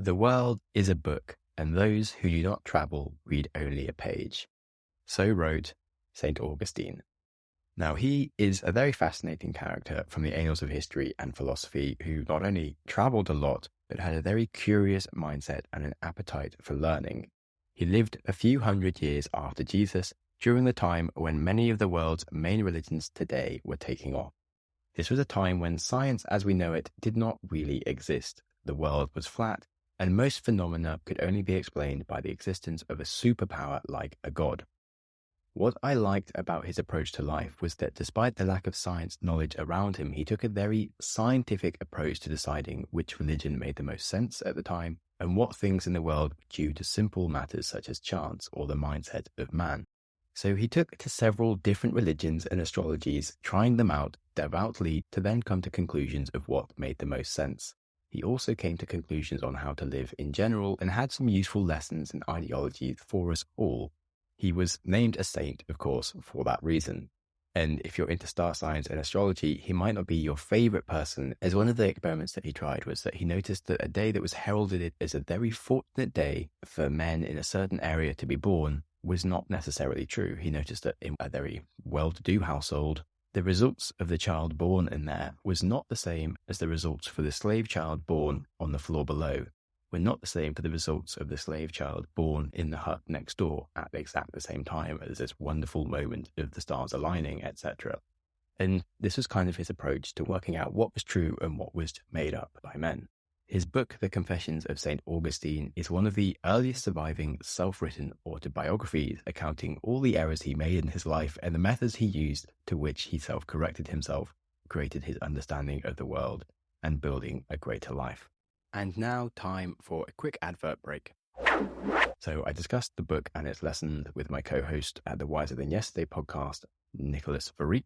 The world is a book, and those who do not travel read only a page. So wrote St. Augustine. Now, he is a very fascinating character from the annals of history and philosophy who not only traveled a lot, but had a very curious mindset and an appetite for learning. He lived a few hundred years after Jesus, during the time when many of the world's main religions today were taking off. This was a time when science as we know it did not really exist. The world was flat, and most phenomena could only be explained by the existence of a superpower like a god. What I liked about his approach to life was that despite the lack of science knowledge around him, he took a very scientific approach to deciding which religion made the most sense at the time and what things in the world were due to simple matters such as chance or the mindset of man. So he took to several different religions and astrologies, trying them out devoutly to then come to conclusions of what made the most sense. He also came to conclusions on how to live in general and had some useful lessons and ideologies for us all. He was named a saint, of course, for that reason. And if you're into star signs and astrology, he might not be your favorite person, as one of the experiments that he tried was that he noticed that a day that was heralded as a very fortunate day for men in a certain area to be born was not necessarily true. He noticed that in a very well-to-do household, the results of the child born in there was not the same as the results for the slave child born on the floor below, were not the same for the results of the slave child born in the hut next door at exactly the same time as this wonderful moment of the stars aligning, etc. And this was kind of his approach to working out what was true and what was made up by men. His book, The Confessions of St. Augustine, is one of the earliest surviving self-written autobiographies, accounting all the errors he made in his life and the methods he used to which he self-corrected himself, created his understanding of the world, and building a greater life. And now time for a quick advert break. So I discussed the book and its lessons with my co-host at the Wiser Than Yesterday podcast, Nicholas Farik.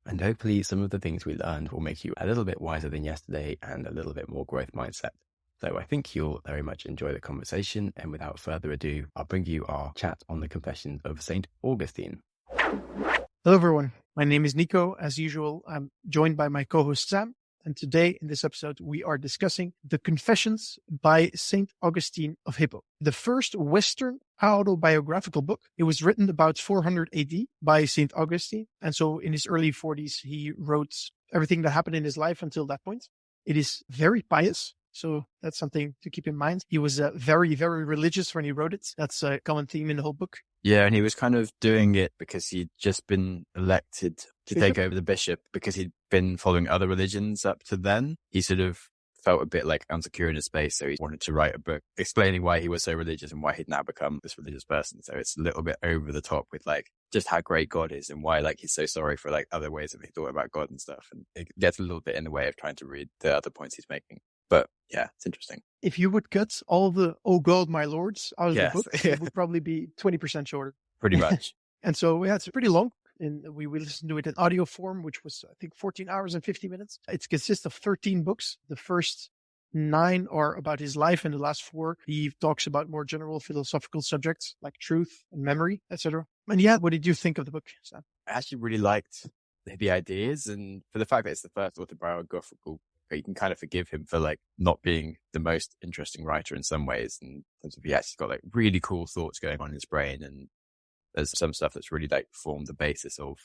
And hopefully some of the things we learned will make you a little bit wiser than yesterday and a little bit more growth mindset. So I think you'll very much enjoy the conversation. And without further ado, I'll bring you our chat on the Confessions of St. Augustine. Hello, everyone. My name is Nico. As usual, I'm joined by my co-host Sam. And today in this episode, we are discussing the Confessions by St. Augustine of Hippo, the first Western autobiographical book. It was written about 400 AD by St. Augustine. And so in his early 40s, he wrote everything that happened in his life until that point. It is very pious. So that's something to keep in mind. He was very, very religious when he wrote it. That's a common theme in the whole book. Yeah, and he was kind of doing it because he'd just been elected to take over the bishop because he'd been following other religions up to then. He sort of felt a bit like unsecure in his space, so he wanted to write a book explaining why he was so religious and why he'd now become this religious person. So it's a little bit over the top with like just how great God is and why like he's so sorry for like other ways that he thought about God and stuff. And it gets a little bit in the way of trying to read the other points he's making. But yeah, it's interesting. If you would cut all the "Oh God, my lords" out of the book, it would probably be 20% shorter. Pretty much. And so, yeah, it's pretty long. And we listened to it in audio form, which was, I think, 14 hours and 50 minutes. It consists of 13 books. The first 9 are about his life, and the last 4, he talks about more general philosophical subjects like truth and memory, etc. And yeah, what did you think of the book, Sam? I actually really liked the ideas, and for the fact that it's the first autobiographical, you can kind of forgive him for like not being the most interesting writer in some ways. In terms of he actually got like really cool thoughts going on in his brain, and there's some stuff that's really like formed the basis of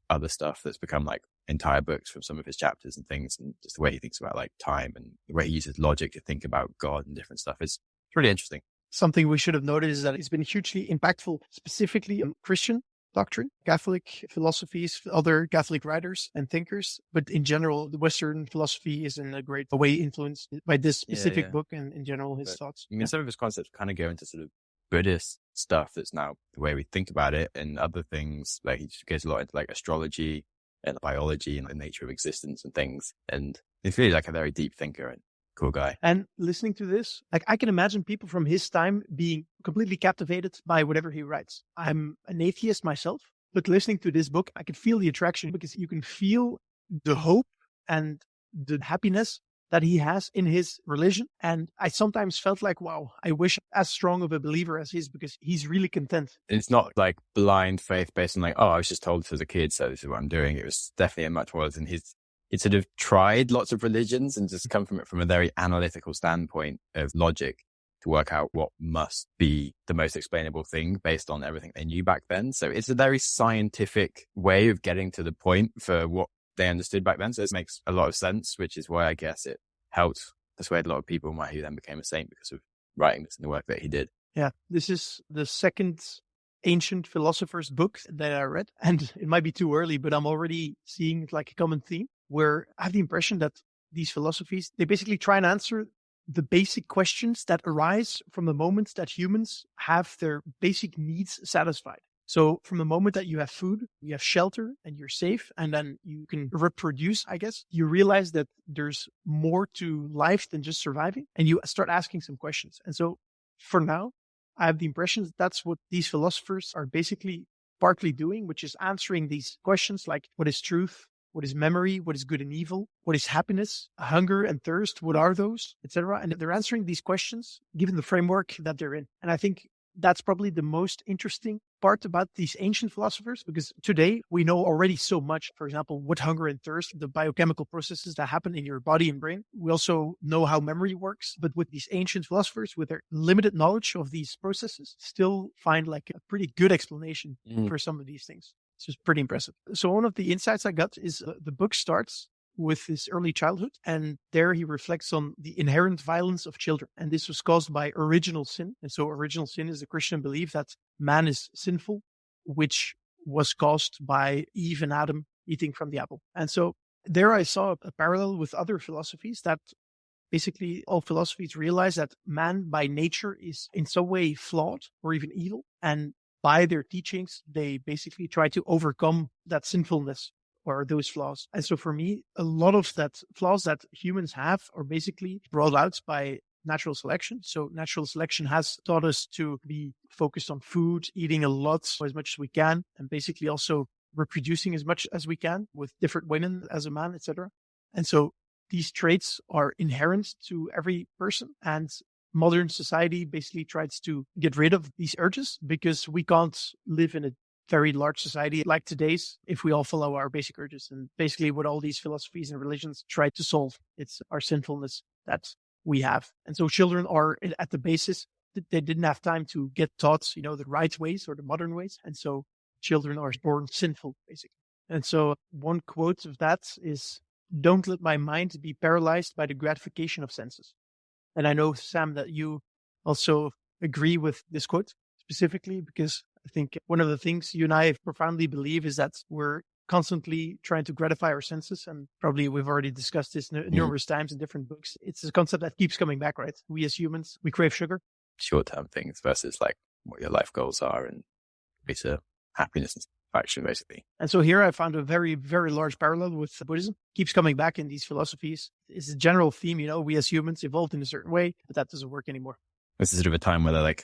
other stuff that's become like entire books from some of his chapters and things, and just the way he thinks about like time and the way he uses logic to think about God and different stuff is really interesting. Something we should have noted is that it's been hugely impactful, specifically on Christian doctrine, Catholic philosophies, other Catholic writers and thinkers. But in general, the Western philosophy is in a great way influenced by this specific book and in general his thoughts. I mean, some of his concepts kind of go into sort of Buddhist stuff that's now the way we think about it, and other things like he just goes a lot into like astrology and biology and the nature of existence and things. And he's really like a very deep thinker and cool guy. And listening to this, like I can imagine people from his time being completely captivated by whatever he writes. I'm an atheist myself, but listening to this book, I can feel the attraction because you can feel the hope and the happiness that he has in his religion. And I sometimes felt like, wow, I wish as strong of a believer as he is because he's really content. It's not like blind faith based on like, oh, I was just told this as a kid, so this is what I'm doing. It was definitely much more than it sort of tried lots of religions and just come from it from a very analytical standpoint of logic. to work out what must be the most explainable thing based on everything they knew back then. So it's a very scientific way of getting to the point for what they understood back then. So it makes a lot of sense, which is why I guess it helped persuade a lot of people and why he then became a saint because of writing this in the work that he did. Yeah, this is the second ancient philosophers book that I read, and it might be too early, but I'm already seeing like a common theme where I have the impression that these philosophies, they basically try and answer the basic questions that arise from the moment that humans have their basic needs satisfied. So from the moment that you have food, you have shelter, and you're safe, and then you can reproduce, I guess, you realize that there's more to life than just surviving, and you start asking some questions. And so for now, I have the impression that that's what these philosophers are basically partly doing, which is answering these questions like what is truth? What is memory? What is good and evil? What is happiness? Hunger and thirst? What are those? Etc. And they're answering these questions given the framework that they're in. And I think that's probably the most interesting part about these ancient philosophers, because today we know already so much. For example, what hunger and thirst, the biochemical processes that happen in your body and brain. We also know how memory works. But with these ancient philosophers, with their limited knowledge of these processes, still find like a pretty good explanation for some of these things. It's just pretty impressive. So one of the insights I got is the book starts with his early childhood, and there he reflects on the inherent violence of children. And this was caused by original sin. And so original sin is the Christian belief that man is sinful, which was caused by Eve and Adam eating from the apple. And so there I saw a parallel with other philosophies that basically all philosophies realize that man by nature is in some way flawed or even evil. And by their teachings, they basically try to overcome that sinfulness or those flaws. And so for me, a lot of that flaws that humans have are basically brought out by natural selection. So natural selection has taught us to be focused on food, eating a lot, as much as we can, and basically also reproducing as much as we can with different women as a man, etc. And so these traits are inherent to every person. And modern society basically tries to get rid of these urges because we can't live in a very large society like today's if we all follow our basic urges. And basically what all these philosophies and religions try to solve, it's our sinfulness that we have. And so children are at the basis, they didn't have time to get taught, the right ways or the modern ways. And so children are born sinful, basically. And so one quote of that is, "Don't let my mind be paralyzed by the gratification of senses." And I know, Sam, that you also agree with this quote specifically, because I think one of the things you and I profoundly believe is that we're constantly trying to gratify our senses. And probably we've already discussed this numerous times in different books. It's a concept that keeps coming back, right? We as humans, we crave sugar. Short-term things versus like what your life goals are and greater happiness and satisfaction, basically. And so here I found a very, very large parallel with Buddhism. Keeps coming back in these philosophies. It's a general theme, we as humans evolved in a certain way, but that doesn't work anymore. This is sort of a time where they're like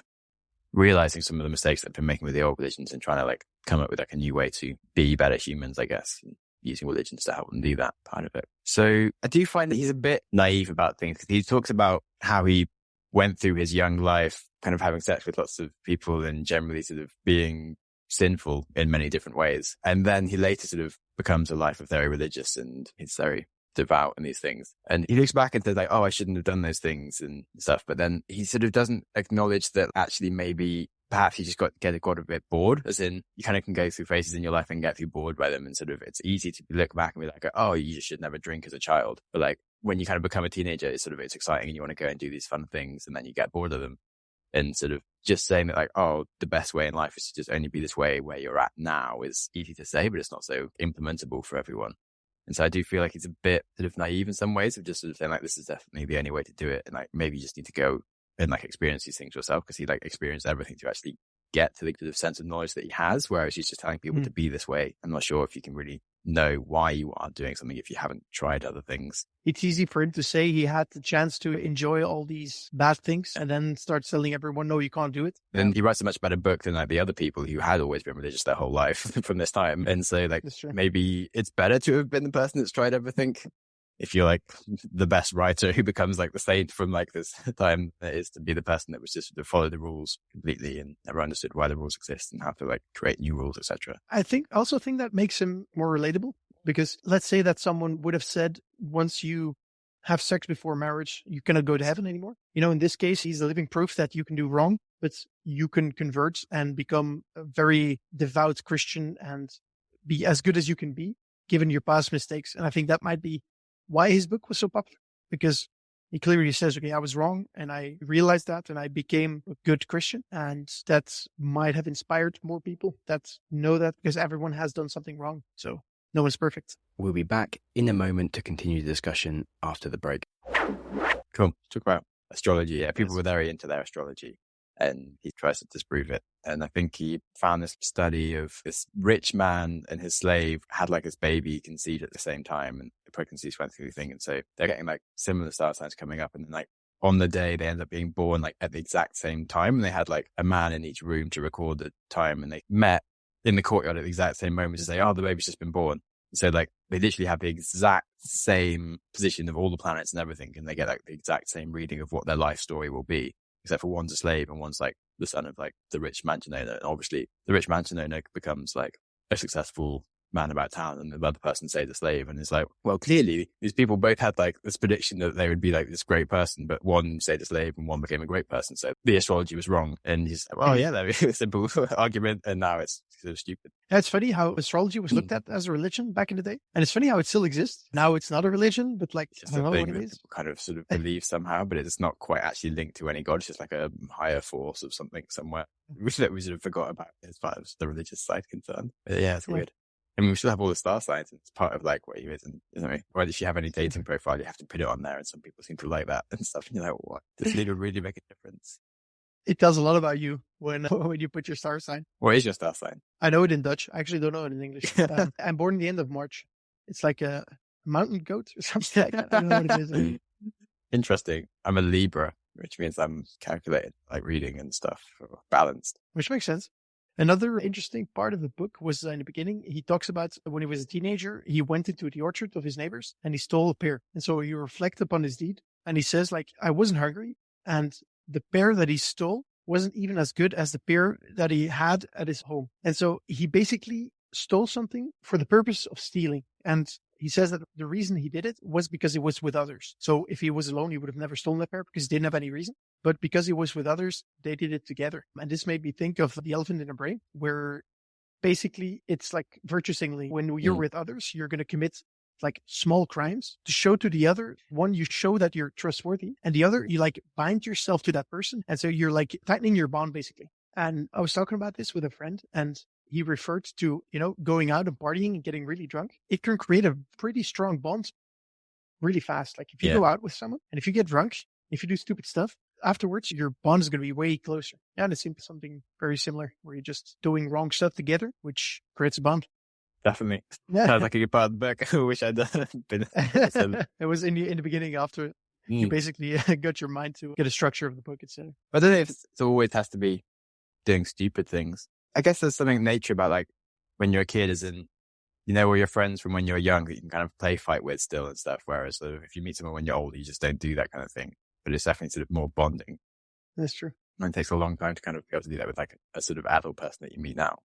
realizing some of the mistakes they've been making with the old religions and trying to like come up with like a new way to be better humans, I guess, and using religions to help them do that part of it. So I do find that he's a bit naive about things because he talks about how he went through his young life kind of having sex with lots of people and generally sort of being sinful in many different ways. And then he later sort of becomes a life of very religious and he's very devout in these things. And he looks back and says like, oh, I shouldn't have done those things and stuff. But then he sort of doesn't acknowledge that actually maybe perhaps he just got a bit bored, as in you kind of can go through phases in your life and get too bored by them. And sort of it's easy to look back and be like, oh, you just should never drink as a child. But like when you kind of become a teenager, it's exciting and you want to go and do these fun things and then you get bored of them. And sort of just saying that like, oh, the best way in life is to just only be this way where you're at now is easy to say, but it's not so implementable for everyone. And so I do feel like he's a bit sort of naive in some ways of just sort of saying like, this is definitely the only way to do it. And like, maybe you just need to go and like experience these things yourself because he like experienced everything to actually get to the sort of sense of knowledge that he has. Whereas he's just telling people to be this way. I'm not sure if you can really know why you are doing something if you haven't tried other things. It's easy for him to say he had the chance to enjoy all these bad things and then start telling everyone, no, you can't do it. And he writes a much better book than like the other people who had always been religious their whole life from this time. And so like maybe it's better to have been the person that's tried everything. If you're like the best writer who becomes like the saint from like this time, it is to be the person that was just to follow the rules completely and never understood why the rules exist and how to like create new rules, etc. I also think that makes him more relatable because let's say that someone would have said, once you have sex before marriage, you cannot go to heaven anymore. In this case, he's a living proof that you can do wrong, but you can convert and become a very devout Christian and be as good as you can be, given your past mistakes. And I think that might be why his book was so popular, because he clearly says, okay, I was wrong and I realized that and I became a good Christian. And that might have inspired more people that know that, because everyone has done something wrong. So no one's perfect. We'll be back in a moment to continue the discussion after the break. Cool. Talk about astrology. Yeah, people were very into their astrology, and he tries to disprove it. And I think he found this study of this rich man and his slave had like his baby conceived at the same time, and the pregnancies went through the thing. And so they're getting like similar star signs coming up. And then like on the day they end up being born like at the exact same time. And they had like a man in each room to record the time, and they met in the courtyard at the exact same moment to say, oh, the baby's just been born. So like they literally have the exact same position of all the planets and everything, and they get like the exact same reading of what their life story will be, except for one's a slave and one's like the son of like the rich mansion owner. And obviously the rich mansion owner becomes like a successful man about town, and the other person stays a slave. And it's like, well, clearly these people both had like this prediction that they would be like this great person, but one stayed a slave and one became a great person. So the astrology was wrong. And he's like, well, yeah, that was a simple argument. And now it's sort of stupid. Yeah, it's funny how astrology was looked at as a religion back in the day. And it's funny how it still exists. Now it's not a religion, but like, It's I don't know a what thing it that is. people kind of sort of believe somehow, but it's not quite actually linked to any god. It's just like a higher force of something somewhere, which that we sort of forgot about as far as the religious side concerned. But yeah, it's weird. I mean, we still have all the star signs, and it's part of like what he is. And or if you have any dating profile, you have to put it on there, and some people seem to like that and stuff. And you're like, what? Does it really make a difference? It tells a lot about you when you put your star sign. What is your star sign? I know it in Dutch. I actually don't know it in English. I'm born in the end of March. It's like a mountain goat or something like that. I don't know what it is. Interesting. I'm a Libra, which means I'm calculated, like reading and stuff, or balanced. Which makes sense. Another interesting part of the book was in the beginning, he talks about when he was a teenager, he went into the orchard of his neighbors and he stole a pear. And so he reflects upon his deed and he says, like, I wasn't hungry, and the pear that he stole wasn't even as good as the pear that he had at his home. And so he basically stole something for the purpose of stealing. And he says that the reason he did it was because he was with others. So if he was alone, he would have never stolen that pear because he didn't have any reason. But because he was with others, they did it together. And this made me think of the elephant in the brain, where basically it's like virtue signaling. When you're with others, you're going to commit like small crimes to show to the other. One, you show that you're trustworthy, and the other, you like bind yourself to that person. And so you're like tightening your bond basically. And I was talking about this with a friend, and he referred to, going out and partying and getting really drunk. It can create a pretty strong bond really fast. Like if you go out with someone and if you get drunk, if you do stupid stuff, afterwards, your bond is going to be way closer. Yeah, and it seems something very similar where you're just doing wrong stuff together, which creates a bond. Definitely. Yeah. Sounds like a good part of the book. I wish I'd been. It was in the beginning after you basically got your mind to get a structure of the book, etc. I don't know if it always has to be doing stupid things. I guess there's something in nature about like when you're a kid, as in, all your friends from when you're young that you can kind of play fight with still and stuff. Whereas sort of if you meet someone when you're older, you just don't do that kind of thing. But it's definitely sort of more bonding. That's true. And it takes a long time to kind of be able to do that with like a sort of adult person that you meet now.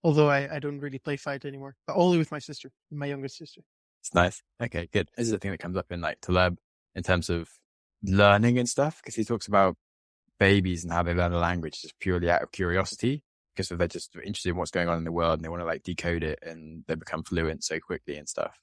Although I don't really play fight anymore, but only with my sister, my youngest sister. It's nice. Okay, good. This is a thing that comes up in like Taleb in terms of learning and stuff, because he talks about babies and how they learn a language just purely out of curiosity, because they're just interested in what's going on in the world and they want to like decode it, and they become fluent so quickly and stuff.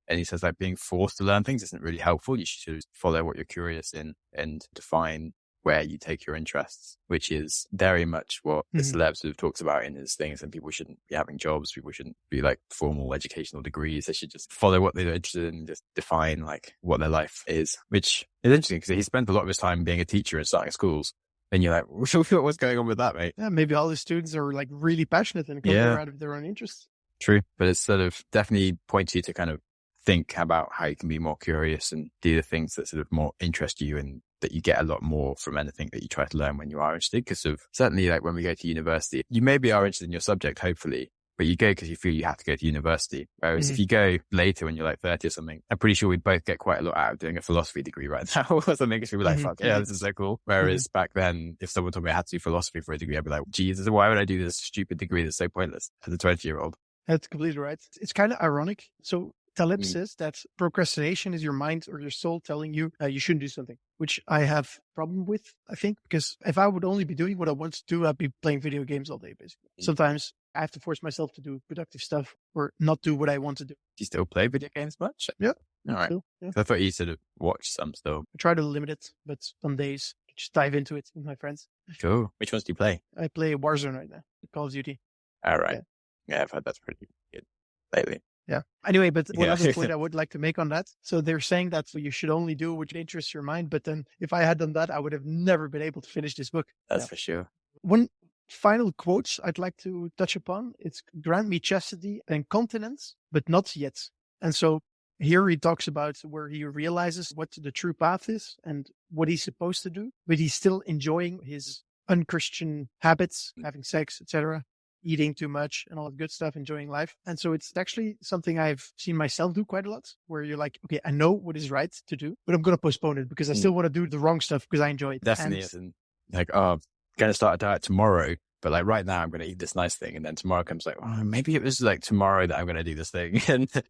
And he says like being forced to learn things isn't really helpful. You should follow what you're curious in and define where you take your interests, which is very much what the celeb sort of talks about in his things. And people shouldn't be having jobs. People shouldn't be like formal educational degrees. They should just follow what they're interested in and just define like what their life is, which is interesting because he spent a lot of his time being a teacher and starting schools. And you're like, what's going on with that, mate? Yeah, maybe all the students are like really passionate and come out of their own interests. True. But it's sort of definitely points you to kind of think about how you can be more curious and do the things that sort of more interest you, and that you get a lot more from anything that you try to learn when you are interested. Because of certainly like when we go to university, you maybe are interested in your subject, hopefully, but you go because you feel you have to go to university. Whereas if you go later when you're like 30 or something, I'm pretty sure we both get quite a lot out of doing a philosophy degree right now or something, because we'd be like, fuck yeah, this is so cool. Whereas back then, if someone told me I had to do philosophy for a degree, I'd be like, Jesus, why would I do this stupid degree that's so pointless as a 20-year-old? That's completely right. It's kind of ironic. So Taleb says that procrastination is your mind or your soul telling you you shouldn't do something, which I have a problem with, I think, because if I would only be doing what I want to do, I'd be playing video games all day, basically. Sometimes I have to force myself to do productive stuff or not do what I want to do. Do you still play video games much? Yeah. All right. Still, yeah. I thought you sort of watched some still. I try to limit it, but some days I just dive into it with my friends. Cool. Which ones do you play? I play Warzone right now, Call of Duty. All right. Yeah, I've heard that's pretty good lately. Yeah. Anyway, but one other point I would like to make on that. So they're saying that you should only do what interests your mind. But then if I had done that, I would have never been able to finish this book. That's for sure. One final quote I'd like to touch upon. It's grant me chastity and continence, but not yet. And so here he talks about where he realizes what the true path is and what he's supposed to do, but he's still enjoying his unchristian habits, having sex, etc., eating too much and all that good stuff, enjoying life. And so it's actually something I've seen myself do quite a lot, where you're like, okay, I know what is right to do, but I'm going to postpone it because I still want to do the wrong stuff because I enjoy it. Definitely isn't like, oh, I'm going to start a diet tomorrow, but like right now I'm going to eat this nice thing. And then tomorrow comes like, oh, maybe it was like tomorrow that I'm going to do this thing.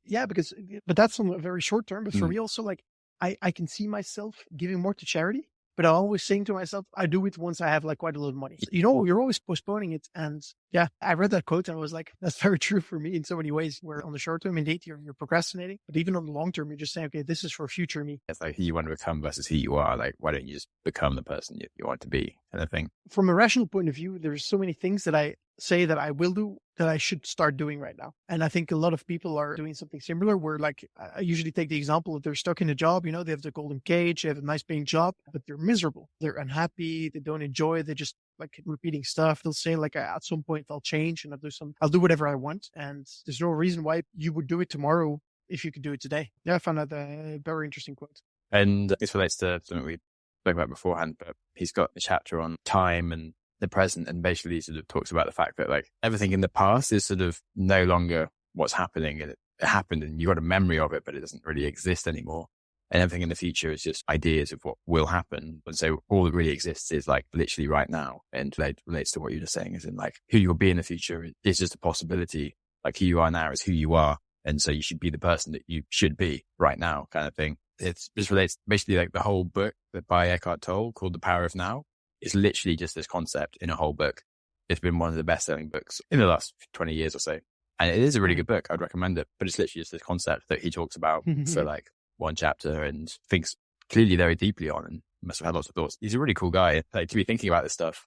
Yeah, but that's on a very short term. But for me also, like I can see myself giving more to charity. But I'm always saying to myself, I do it once I have like quite a lot of money. You know, you're always postponing it. And yeah, I read that quote and I was like, that's very true for me in so many ways, where on the short term, indeed, you're procrastinating. But even on the long term, you're just saying, okay, this is for future me. It's like who you want to become versus who you are. Like, why don't you just become the person you want to be kind of thing? From a rational point of view, there's so many things that I say that I will do that I should start doing right now. And I think a lot of people are doing something similar where like I usually take the example if they're stuck in a job, you know, they have the golden cage, they have a nice paying job, but they're miserable. They're unhappy. They don't enjoy it. They just like repeating stuff. They'll say like at some point I'll change and I'll do whatever I want. And there's no reason why you would do it tomorrow if you could do it today. Yeah, I found that a very interesting quote. And this relates to something we spoke about beforehand, but he's got a chapter on time and the present, and basically sort of talks about the fact that like everything in the past is sort of no longer what's happening, and it happened and you got a memory of it, but it doesn't really exist anymore. And everything in the future is just ideas of what will happen. And so all that really exists is like literally right now, and relates to what you're just saying, is in like who you'll be in the future is just a possibility. Like who you are now is who you are. And so you should be the person that you should be right now kind of thing. It just relates basically like the whole book that by Eckhart Tolle called The Power of Now. It's literally just this concept in a whole book. It's been one of the best-selling books in the last 20 years or so. And it is a really good book. I'd recommend it. But it's literally just this concept that he talks about for like one chapter and thinks clearly very deeply on, and must have had lots of thoughts. He's a really cool guy. Like to be thinking about this stuff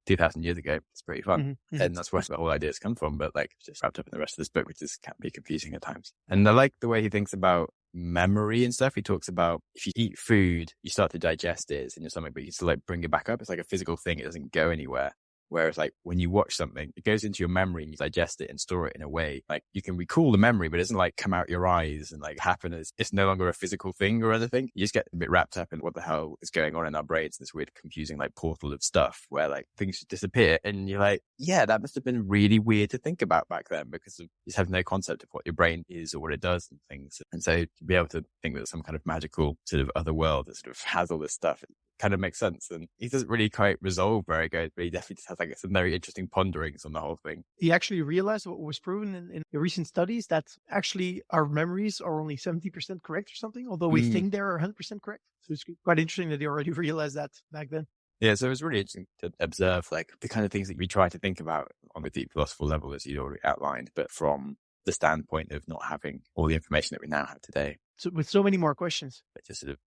2,000 years ago, it's pretty fun. And that's where the whole ideas come from. But like it's just wrapped up in the rest of this book, which can be confusing at times. And I like the way he thinks about memory and stuff. He talks about if you eat food, you start to digest it in your stomach, but you still like bring it back up. It's like a physical thing. It doesn't go anywhere. Whereas like when you watch something, it goes into your memory and you digest it and store it in a way. Like you can recall the memory, but it doesn't like come out your eyes and like happen. It's no longer a physical thing or anything. You just get a bit wrapped up in what the hell is going on in our brains. This weird, confusing like portal of stuff where like things just disappear. And you're like, yeah, that must have been really weird to think about back then because you just have no concept of what your brain is or what it does and things. And so to be able to think that some kind of magical sort of other world that sort of has all this stuff, kind of makes sense. And he doesn't really quite resolve very good, but he definitely just has like some very interesting ponderings on the whole thing. He actually realized what was proven in the recent studies, that actually our memories are only 70% correct or something, although we think they're 100% correct. So it's quite interesting that he already realized that back then. Yeah, so it was really interesting to observe like the kind of things that we try to think about on the deep philosophical level, as you'd already outlined, but from the standpoint of not having all the information that we now have today. So with so many more questions. But just sort of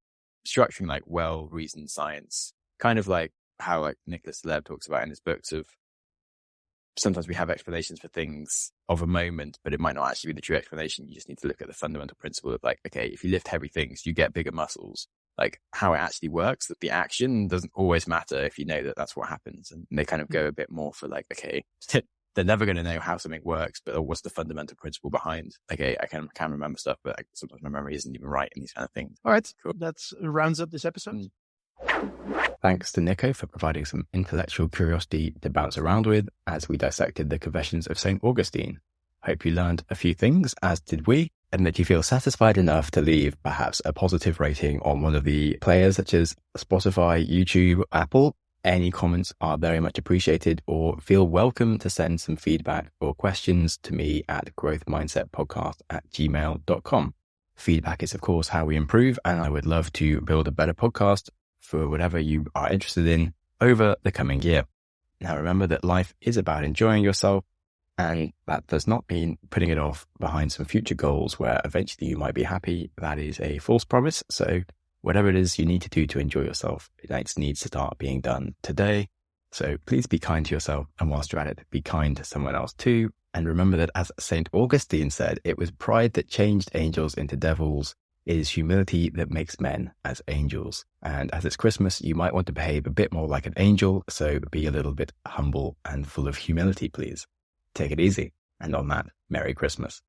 structuring like well-reasoned science, kind of like how like Nicholas Taleb talks about in his books of sometimes we have explanations for things of a moment, but it might not actually be the true explanation. You just need to look at the fundamental principle of like, okay, if you lift heavy things, you get bigger muscles. Like how it actually works, that the action doesn't always matter if you know that that's what happens. And they kind of go a bit more for like, okay, they're never going to know how something works, but what's the fundamental principle behind? Okay, I can remember stuff, but like, sometimes my memory isn't even right in these kind of things. All right, cool. That rounds up this episode. Thanks to Nico for providing some intellectual curiosity to bounce around with as we dissected the Confessions of St. Augustine. Hope you learned a few things, as did we, and that you feel satisfied enough to leave perhaps a positive rating on one of the players such as Spotify, YouTube, Apple, Any comments are very much appreciated, or feel welcome to send some feedback or questions to me at growthmindsetpodcast@gmail.com. Feedback is, of course, how we improve, and I would love to build a better podcast for whatever you are interested in over the coming year. Now, remember that life is about enjoying yourself, and that does not mean putting it off behind some future goals where eventually you might be happy. That is a false promise. So whatever it is you need to do to enjoy yourself, it needs to start being done today. So please be kind to yourself. And whilst you're at it, be kind to someone else too. And remember that, as St. Augustine said, it was pride that changed angels into devils. It is humility that makes men as angels. And as it's Christmas, you might want to behave a bit more like an angel. So be a little bit humble and full of humility, please. Take it easy. And on that, Merry Christmas.